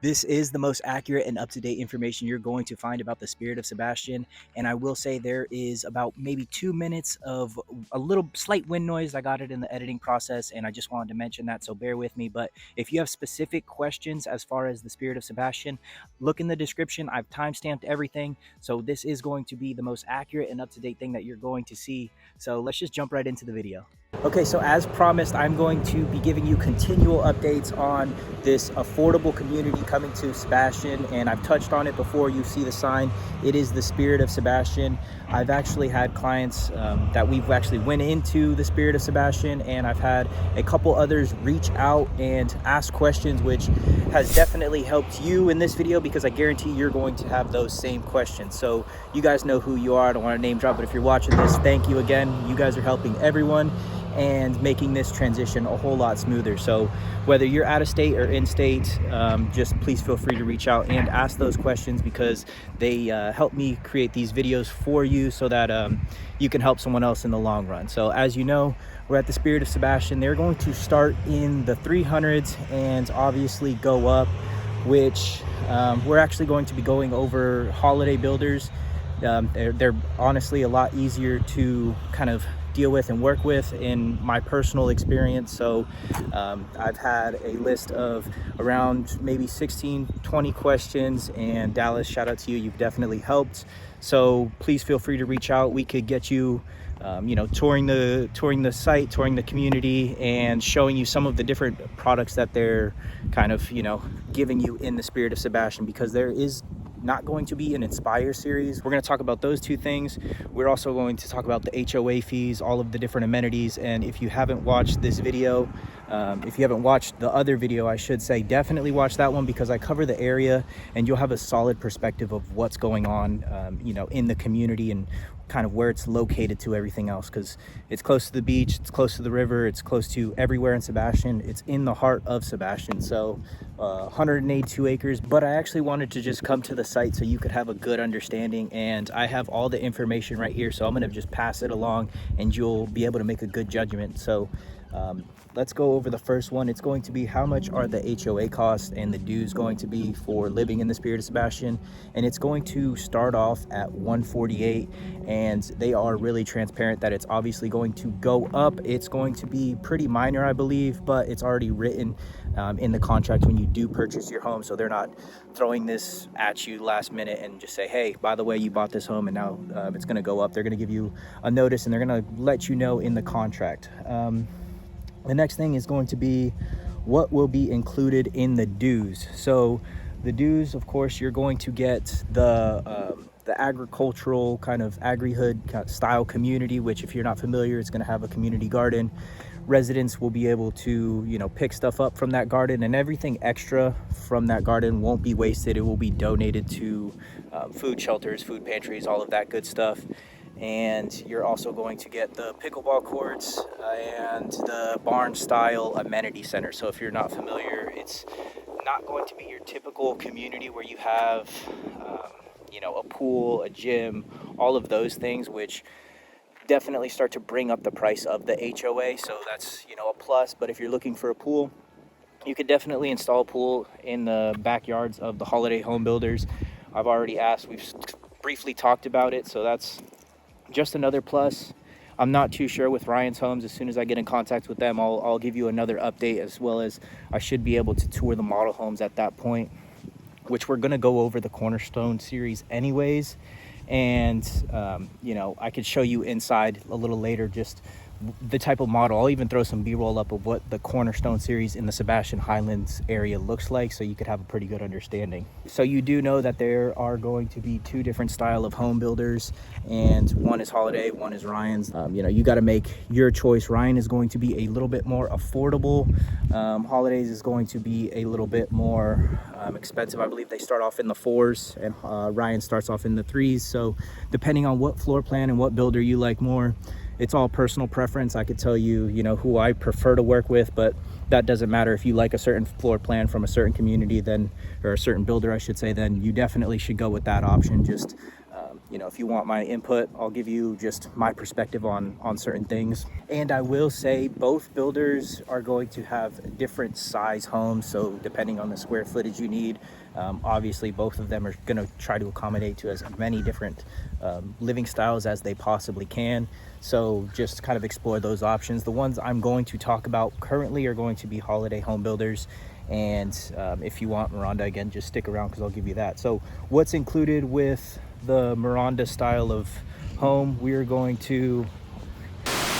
This is the most accurate and up-to-date information you're going to find about the Spirit of Sebastian. And I will say there is about maybe 2 minutes of a little slight wind noise. I got it in the editing process, and I just wanted to mention that, so bear with me. But if you have specific questions as far as the Spirit of Sebastian, look in the description. I've timestamped everything. So this is going to be the most accurate and up-to-date thing that you're going to see. So let's just jump right into the video. Okay, so as promised, I'm going to be giving you continual updates on this affordable community coming to Sebastian, and I've touched on it before. You see the sign. It is the Spirit of Sebastian. I've actually had clients that we've actually went into the Spirit of Sebastian, and I've had a couple others reach out and ask questions, which has definitely helped you in this video because I guarantee you're going to have those same questions. So you guys know who you are. I don't want to name drop, but if you're watching this, thank you again. You guys are helping everyone and making this transition a whole lot smoother. So whether you're out of state or in state, just please feel free to reach out and ask those questions, because they help me create these videos for you so that you can help someone else in the long run. So as you know, we're at the Spirit of Sebastian. They're going to start in the 300s and obviously go up, which we're actually going to be going over holiday builders. They're honestly a lot easier to kind of deal with and work with in my personal experience. So I've had a list of around maybe 16-20 questions, and Dallas, shout out to you. You've definitely helped. So please feel free to reach out. We could get you touring the site, touring the community, and showing you some of the different products that they're kind of giving you in the Spirit of Sebastian, because there is not going to be an Inspire series. We're going to talk about those two things. We're also going to talk about the HOA fees, all of the different amenities. And if you haven't watched this video, if you haven't watched the other video, I should say, definitely watch that one, because I cover the area and you'll have a solid perspective of what's going on, in the community and kind of where it's located to everything else, because it's close to the beach, it's close to the river, it's close to everywhere in Sebastian. It's in the heart of Sebastian. So 182 acres, but I actually wanted to just come to the site so you could have a good understanding, and I have all the information right here, so I'm going to just pass it along and you'll be able to make a good judgment. So let's go over the first one. It's going to be how much are the HOA costs and the dues going to be for living in the Spirit of Sebastian, and it's going to start off at $148, and they are really transparent that it's obviously going to go up. It's going to be pretty minor, I believe, but it's already written in the contract when you do purchase your home, so they're not throwing this at you last minute and just say, hey, by the way, you bought this home and now it's going to go up. They're going to give you a notice and they're going to let you know in the contract. The next thing is going to be what will be included in the dues. So the dues, of course, you're going to get the agricultural kind of Agri-hood style community, which if you're not familiar, it's going to have a community garden. Residents will be able to, pick stuff up from that garden, and everything extra from that garden won't be wasted. It will be donated to food shelters, food pantries, all of that good stuff. And you're also going to get the pickleball courts and the barn style amenity center. So if you're not familiar, it's not going to be your typical community where you have a pool, a gym, all of those things, which definitely start to bring up the price of the HOA. So that's a plus. But if you're looking for a pool, you could definitely install a pool in the backyards of the holiday home builders. I've already asked, we've briefly talked about it, so that's just another plus. I'm not too sure with Ryan's Homes. As soon as I get in contact with them, I'll give you another update, as well as I should be able to tour the model homes at that point, which we're going to go over the Cornerstone series anyways. And I could show you inside a little later just the type of model. I'll even throw some b-roll up of what the Cornerstone series in the Sebastian Highlands area looks like, so you could have a pretty good understanding. So you do know that there are going to be two different style of home builders, and one is Holiday, one is Ryan's. You got to make your choice. Ryan is going to be a little bit more affordable. Holidays is going to be a little bit more expensive. I believe they start off in the 4s, and Ryan starts off in the 3s. So depending on what floor plan and what builder you like more, it's all personal preference. I could tell you, who I prefer to work with, but that doesn't matter. If you like a certain floor plan from a certain community, then, or a certain builder, I should say, then you definitely should go with that option. Just, you know, if you want my input, I'll give you just my perspective on certain things. And I will say both builders are going to have different size homes, so depending on the square footage you need, obviously both of them are going to try to accommodate to as many different living styles as they possibly can. So just kind of explore those options. The ones I'm going to talk about currently are going to be holiday home builders. And if you want Miranda, again, just stick around because I'll give you that. So what's included with the Miranda style of home? We're going to...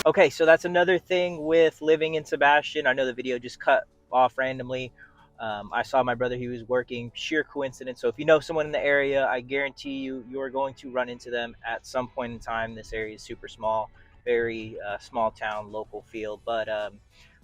Okay, so that's another thing with living in Sebastian. I know the video just cut off randomly. I saw my brother, he was working, sheer coincidence. So if you know someone in the area, I guarantee you're going to run into them at some point in time. This area is super small, very small town, local feel. But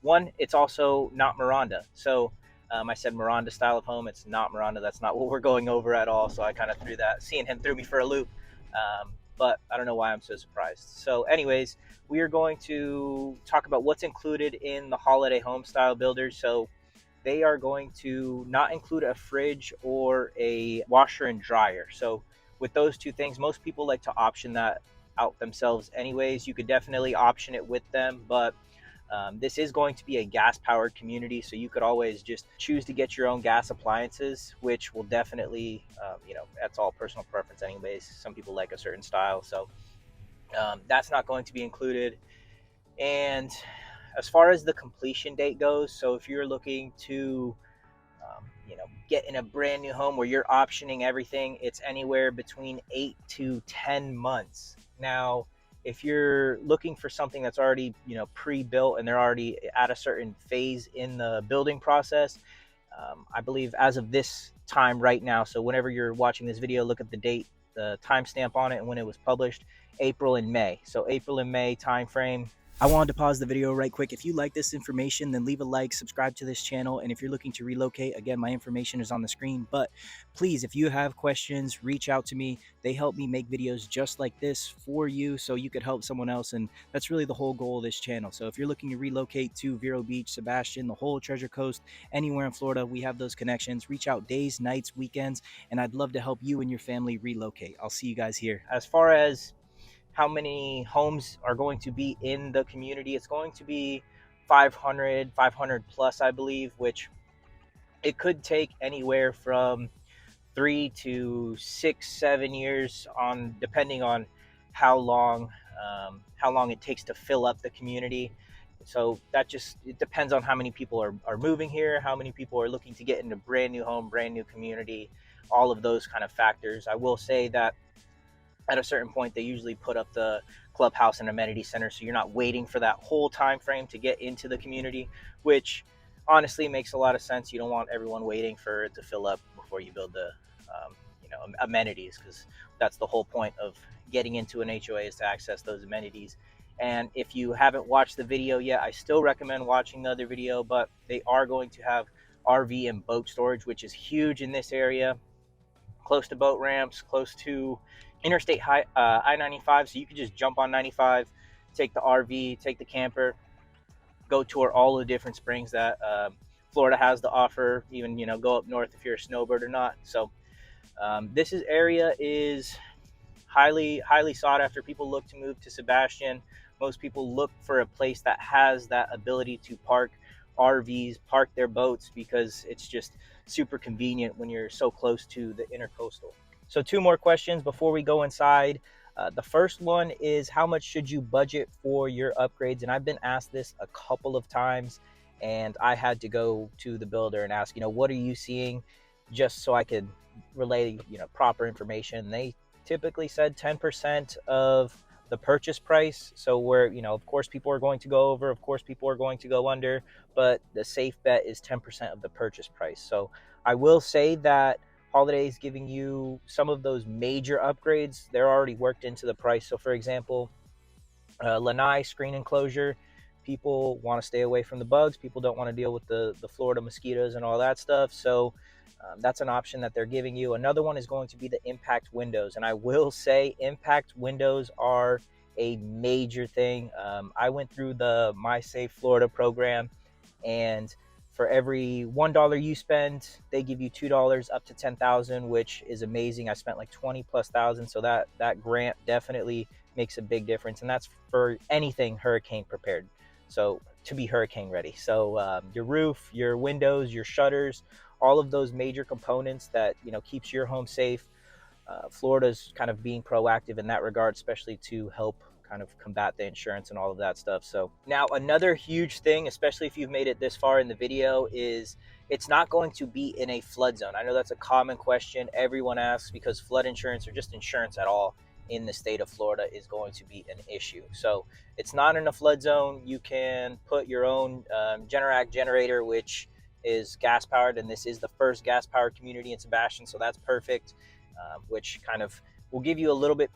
one, it's also not Miranda. So I said Miranda style of home. It's not Miranda. That's not what we're going over at all. So I kind of threw that. Seeing him threw me for a loop. But I don't know why I'm so surprised. So anyways, we are going to talk about what's included in the holiday home style builders. So they are going to not include a fridge or a washer and dryer. So with those two things, most people like to option that out themselves anyways. You could definitely option it with them, but this is going to be a gas-powered community, so you could always just choose to get your own gas appliances, which will definitely, you know, that's all personal preference anyways. Some people like a certain style, so that's not going to be included. And as far as the completion date goes, so if you're looking to you know, get in a brand new home where you're optioning everything, it's anywhere between 8 to 10 months. Now, if you're looking for something that's already, you know, pre-built and they're already at a certain phase in the building process, I believe as of this time right now, so whenever you're watching this video, look at the date, the timestamp on it, and when it was published, April and May. So April and May time frame. I wanted to pause the video right quick. If you like this information, then leave a like, subscribe to this channel, and if you're looking to relocate, again, my information is on the screen. But please, if you have questions, reach out to me. They help me make videos just like this for you, so you could help someone else, and that's really the whole goal of this channel. So if you're looking to relocate to Vero Beach, Sebastian, the whole Treasure Coast, anywhere in Florida, we have those connections. Reach out days, nights, weekends, and I'd love to help you and your family relocate. I'll see you guys here. As far as how many homes are going to be in the community, it's going to be 500 plus, I believe, which it could take anywhere from 3 to 6, 7 years on, depending on how long it takes to fill up the community. So that just, it depends on how many people are moving here, how many people are looking to get into brand new home, brand new community, all of those kind of factors. I will say that at a certain point they usually put up the clubhouse and amenity center, so you're not waiting for that whole time frame to get into the community, which honestly makes a lot of sense. You don't want everyone waiting for it to fill up before you build the you know, amenities, because that's the whole point of getting into an HOA, is to access those amenities. And if you haven't watched the video yet, I still recommend watching the other video. But they are going to have RV and boat storage, which is huge in this area, close to boat ramps, close to Interstate I-95, so you could just jump on 95, take the RV, take the camper, go tour all the different springs that Florida has to offer. Even, you know, go up north if you're a snowbird or not. So this area is highly sought after. People look to move to Sebastian. Most people look for a place that has that ability to park RVs, park their boats, because it's just super convenient when you're so close to the intercoastal. So 2 more questions before we go inside. The first one is, how much should you budget for your upgrades? And I've been asked this a couple of times, and I had to go to the builder and ask, you know, what are you seeing, just so I could relay, you know, proper information. They typically said 10% of the purchase price. So where, you know, of course people are going to go over, of course people are going to go under, but the safe bet is 10% of the purchase price. So I will say that Holiday is giving you some of those major upgrades. They're already worked into the price. So for example, lanai screen enclosure, people want to stay away from the bugs. People don't want to deal with the Florida mosquitoes and all that stuff. So that's an option that they're giving you. Another one is going to be the impact windows. And I will say impact windows are a major thing. I went through the My Safe Florida program, and For every $1 you spend, they give you $2 up to 10,000, which is amazing. I spent like 20 plus thousand, so that grant definitely makes a big difference, and that's for anything hurricane prepared. So to be hurricane ready. So your roof, your windows, your shutters, all of those major components that keeps your home safe. Florida's kind of being proactive in that regard, especially to help kind of combat the insurance and all of that stuff. So now another huge thing, especially if you've made it this far in the video, is it's not going to be in a flood zone. I know that's a common question everyone asks, because flood insurance, or just insurance at all in the state of Florida, is going to be an issue. So it's not in a flood zone. You can put your own Generac generator, which is gas powered, and this is the first gas powered community in Sebastian, so that's perfect. Which kind of will give you a little bit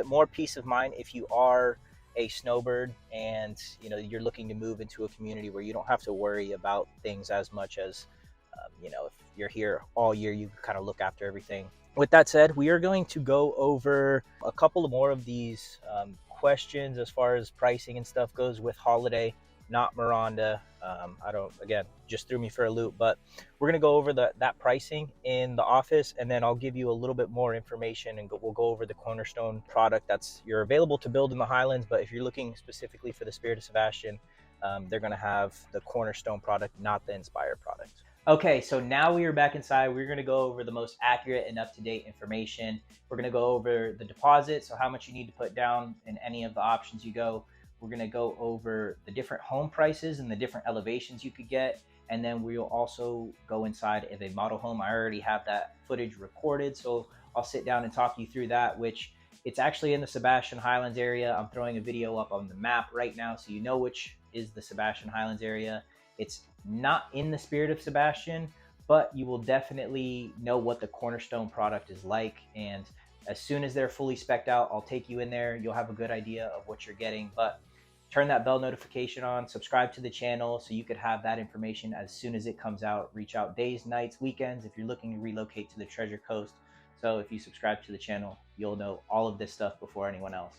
more peace of mind if you are a snowbird and you're looking to move into a community where you don't have to worry about things as much as if you're here all year, you kind of look after everything. With that said, we are going to go over a couple of more of these questions as far as pricing and stuff goes with Holiday, not Miranda. I don't, again, just threw me for a loop, but we're going to go over that pricing in the office, and then I'll give you a little bit more information, and we'll go over the Cornerstone product you're available to build in the Highlands. But if you're looking specifically for the Spirit of Sebastian, they're going to have the Cornerstone product, not the Inspire product. Okay, so now we are back inside. We're going to go over the most accurate and up-to-date information. We're going to go over the deposit, so how much you need to put down in any of the options you go. We're going to go over the different home prices and the different elevations you could get. And then we'll also go inside of a model home. I already have that footage recorded, so I'll sit down and talk you through that, which it's actually in the Sebastian Highlands area. I'm throwing a video up on the map right now, so you know which is the Sebastian Highlands area. It's not in the Spirit of Sebastian, but you will definitely know what the Cornerstone product is like. And as soon as they're fully spec'd out, I'll take you in there. You'll have a good idea of what you're getting. But turn that bell notification on, subscribe to the channel so you could have that information as soon as it comes out. Reach out days, nights, weekends if you're looking to relocate to the Treasure Coast. So if you subscribe to the channel, you'll know all of this stuff before anyone else.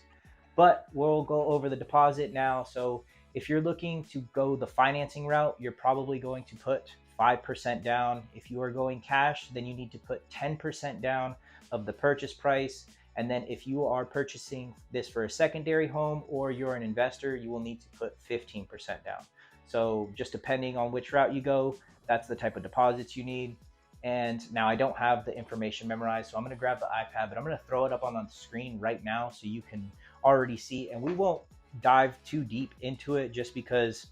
But we'll go over the deposit now. So if you're looking to go the financing route, you're probably going to put 5% down. If you are going cash, then you need to put 10% down of the purchase price. And then if you are purchasing this for a secondary home or you're an investor, you will need to put 15% down. So just depending on which route you go, that's the type of deposits you need. And now I don't have the information memorized, so I'm going to grab the iPad, but I'm going to throw it up on the screen right now so you can already see. And we won't dive too deep into it just because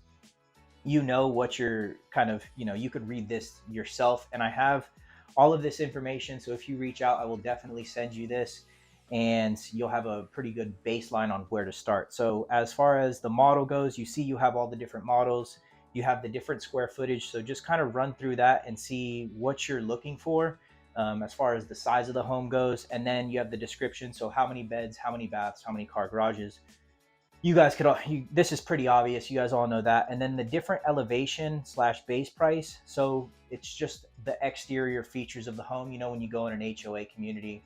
what you're kind of, you could read this yourself. And I have all of this information, so if you reach out, I will definitely send you this, and you'll have a pretty good baseline on where to start. So as far as the model goes, you see you have all the different models, you have the different square footage. So just kind of run through that and see what you're looking for as far as the size of the home goes. And then you have the description. So how many beds, how many baths, how many car garages. You guys could, this is pretty obvious. You guys all know that. And then the different elevation / base price. So it's just the exterior features of the home. When you go in an HOA community,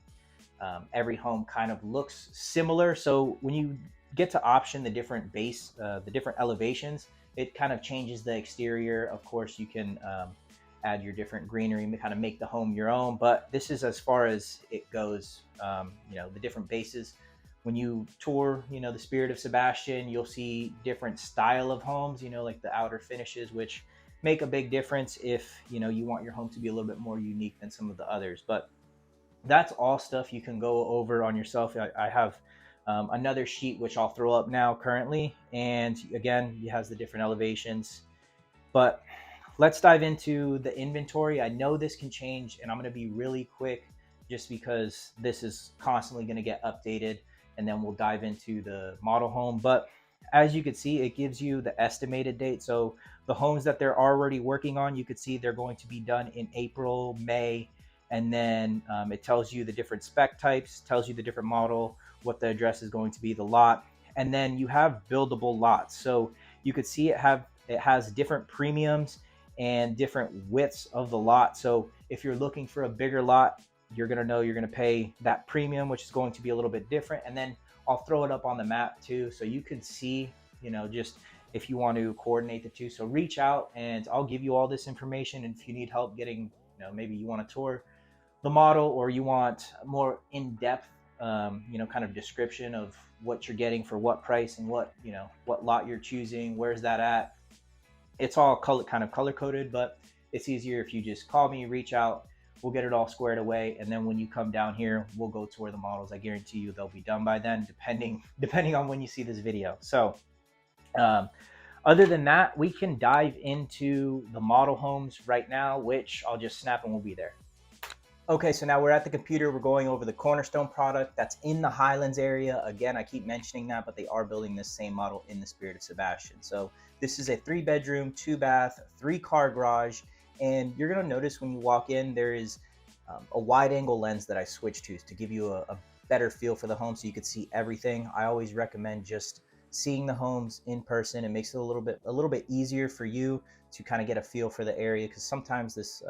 every home kind of looks similar. So when you get to option the different the different elevations, it kind of changes the exterior. Of course, you can add your different greenery to kind of make the home your own. But this is as far as it goes. The different bases. When you tour, the Spirit of Sebastian, you'll see different style of homes. Like the outer finishes, which make a big difference if you want your home to be a little bit more unique than some of the others. But that's all stuff you can go over on yourself. I have another sheet which I'll throw up now currently, and again, it has the different elevations. But let's dive into the inventory. I know this can change, and I'm going to be really quick just because this is constantly going to get updated, and then we'll dive into the model home. But as you can see, it gives you the estimated date. So the homes that they're already working on, you could see they're going to be done in April, May, and then it tells you the different spec types, tells you the different model, what the address is going to be, the lot, and then you have buildable lots. So you could see it has different premiums and different widths of the lot. So if you're looking for a bigger lot, you're going to know you're going to pay that premium, which is going to be a little bit different. And then I'll throw it up on the map too, so you can see, just if you want to coordinate the two. So reach out and I'll give you all this information. And if you need help getting, maybe you want to tour the model or you want more in-depth, kind of description of what you're getting for what price and what lot you're choosing, where's that at. It's all kind of color coded, but it's easier if you just call me, reach out, we'll get it all squared away. And then when you come down here, we'll go tour the models. I guarantee you they'll be done by then, depending on when you see this video. So um, other than that, we can dive into the model homes right now, which I'll just snap and we'll be there. Okay, so now we're at the computer. We're going over the Cornerstone product that's in the Highlands area. Again, I keep mentioning that, but they are building this same model in the Spirit of Sebastian. So this is a 3-bedroom, 2-bath, 3-car garage. And you're going to notice when you walk in, there is a wide angle lens that I switched to give you a better feel for the home so you could see everything. I always recommend just seeing the homes in person. It makes it a little bit easier for you to kind of get a feel for the area, because sometimes this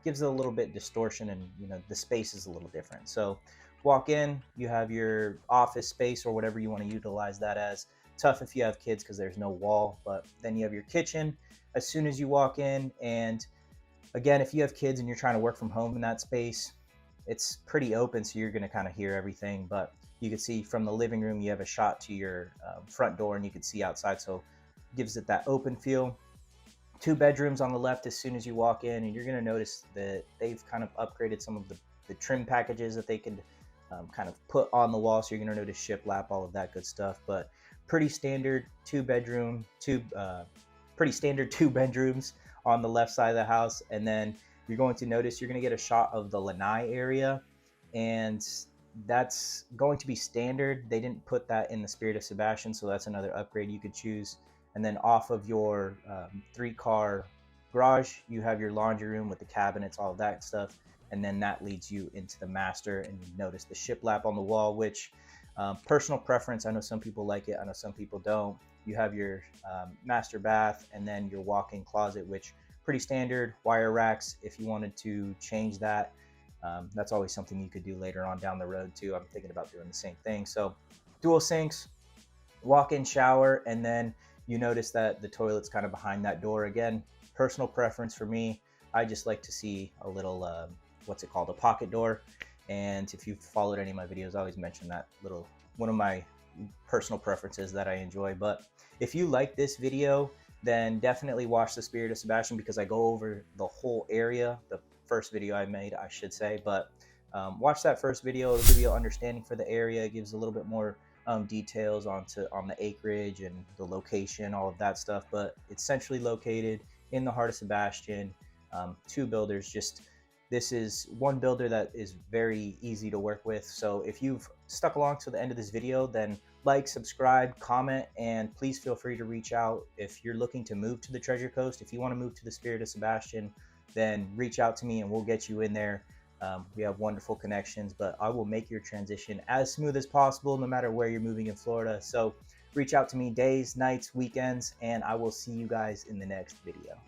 gives it a little bit distortion and the space is a little different. So walk in, you have your office space or whatever you want to utilize that as. Tough if you have kids because there's no wall, but then you have your kitchen as soon as you walk in. And again, if you have kids and you're trying to work from home in that space, it's pretty open, so you're going to kind of hear everything. But you can see from the living room, you have a shot to your front door and you can see outside, so it gives it that open feel. 2 bedrooms on the left as soon as you walk in, and you're going to notice that they've kind of upgraded some of the trim packages that they can kind of put on the wall. So you're going to notice shiplap, all of that good stuff. But pretty standard 2-bedroom, pretty standard 2 bedrooms on the left side of the house. And then you're going to notice you're going to get a shot of the lanai area, and that's going to be standard. They didn't put that in the Spirit of Sebastian, so that's another upgrade you could choose. And then off of your 3-car garage, you have your laundry room with the cabinets, all of that stuff. And then that leads you into the master, and you notice the shiplap on the wall, which personal preference. I know some people like it. I know some people don't. You have your master bath and then your walk-in closet, which pretty standard. Wire racks, if you wanted to change that, that's always something you could do later on down the road too. I'm thinking about doing the same thing. So dual sinks, walk-in shower, and then you notice that the toilet's kind of behind that door. Again, personal preference for me, I just like to see a little, what's it called, a pocket door. And if you've followed any of my videos, I always mention that little, one of my personal preferences that I enjoy. But if you like this video, then definitely watch the Spirit of Sebastian, because I go over the whole area, the first video I made, I should say. But watch that first video. It'll give you an understanding for the area. It gives a little bit more details on the acreage and the location, all of that stuff. But it's centrally located in the heart of Sebastian. 2 builders. This is one builder that is very easy to work with. So if you've stuck along to the end of this video, then like, subscribe, comment, and please feel free to reach out if you're looking to move to the Treasure Coast. If you want to move to the Spirit of Sebastian, then reach out to me and we'll get you in there. We have wonderful connections, but I will make your transition as smooth as possible no matter where you're moving in Florida. So reach out to me days, nights, weekends, and I will see you guys in the next video.